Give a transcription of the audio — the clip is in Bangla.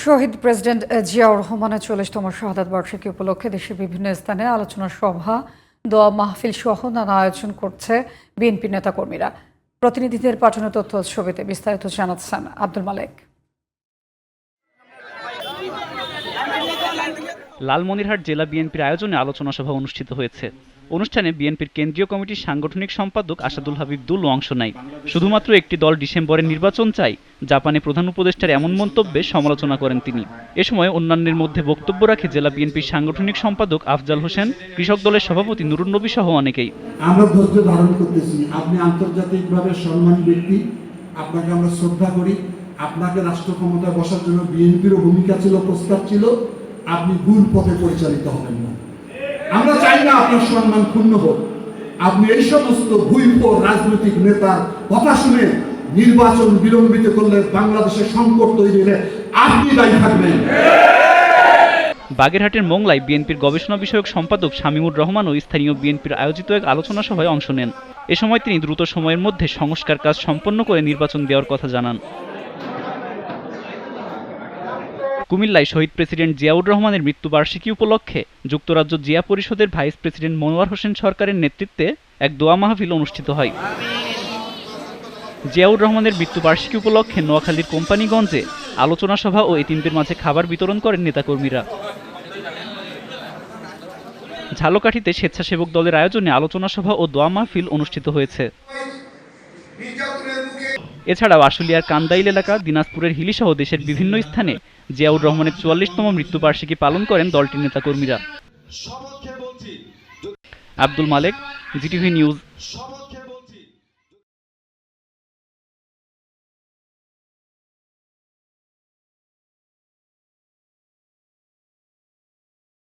শহীদ প্রেসিডেন্ট জিয়াউর রহমানের ৪০তম শাহাদাত বার্ষিকী উপলক্ষে দেশের বিভিন্ন স্থানে আলোচনা সভা, দোয়া মাহফিল সহ নানা আয়োজন করছে বিএনপি নেতাকর্মীরা। প্রতিনিধিদের পাঠানো তথ্য ছবিতে বিস্তারিত জানাচ্ছেন আব্দুল মালেক। লালমনিরহাট জেলা বিএনপির আয়োজনে আলোচনা সভা অনুষ্ঠিত হয়েছে। অনুষ্ঠানে বিএনপির কেন্দ্রীয় কমিটির সাংগঠনিক সম্পাদক আসাদুল হাবিব দুল অংশ নেয়। শুধুমাত্র একটি দল ডিসেম্বরে নির্বাচন চায়, জাপানে প্রধান উপদেষ্টার এমন মন্তব্যে সমালোচনা করেন তিনি। এ সময় অন্যান্যের মধ্যে বক্তব্য রাখে জেলা বিএনপির সাংগঠনিক সম্পাদক আফজাল হোসেন, কৃষক দলের সভাপতি নুরুন নবী সহ অনেকেই। আমরা ধৈর্য ধারণ করতেছি, আপনি আন্তর্জাতিকভাবে সম্মানী ব্যক্তি, আপনাকে আমরা শ্রদ্ধা করি। আপনাকে রাষ্ট্র ক্ষমতায় বসার জন্য বিএনপিরও ভূমিকা ছিল, প্রস্তাব ছিল, আপনি ভুল পথে পরিচালিত হবেন না। আমরা চাই না আপনার সম্মান ক্ষুণ্ণ হোক। আপনি এই সমস্ত ভুইফোর রাজনৈতিক নেতার কথা শুনে নির্বাচন বিলম্বিত করলে বাংলাদেশের সংকট তৈরি হলে আপনি দায়ী থাকবেন। বাগেরহাটের মোংলায় বিএনপির গবেষণা বিষয়ক সম্পাদক শামীমুর রহমান ও স্থানীয় বিএনপির আয়োজিত এক আলোচনা সভায় অংশ নেন। এ সময় তিনি দ্রুত সময়ের মধ্যে সংস্কার কাজ সম্পন্ন করে নির্বাচন দেওয়ার কথা জানান। কুমিল্লায় শহীদ প্রেসিডেন্ট জিয়াউর রহমানের মৃত্যুবার্ষিকী উপলক্ষে যুক্তরাজ্য জিয়া পরিষদের ভাইস প্রেসিডেন্ট মনোয়ার হোসেন সরকারের নেতৃত্বে এক দোয়া মাহফিল অনুষ্ঠিত হয়। জিয়াউর রহমানের মৃত্যুবার্ষিকী উপলক্ষে নোয়াখালীর কোম্পানিগঞ্জে আলোচনা সভা ও এতিমদের মাঝে খাবার বিতরণ করেন নেতাকর্মীরা। ঝালকাঠিতে স্বেচ্ছাসেবক দলের আয়োজনে আলোচনা সভা ও দোয়া মাহফিল অনুষ্ঠিত হয়েছে। এছাড়াও আশুলিয়ার কান্দাইল এলাকা, দিনাজপুরের হিলিসহ দেশের বিভিন্ন স্থানে জিয়াউর রহমানের ৪৪তম মৃত্যুবার্ষিকী পালন করেন দলটির নেতাকর্মীরা। আব্দুল মালেক, জিটিভি নিউজ।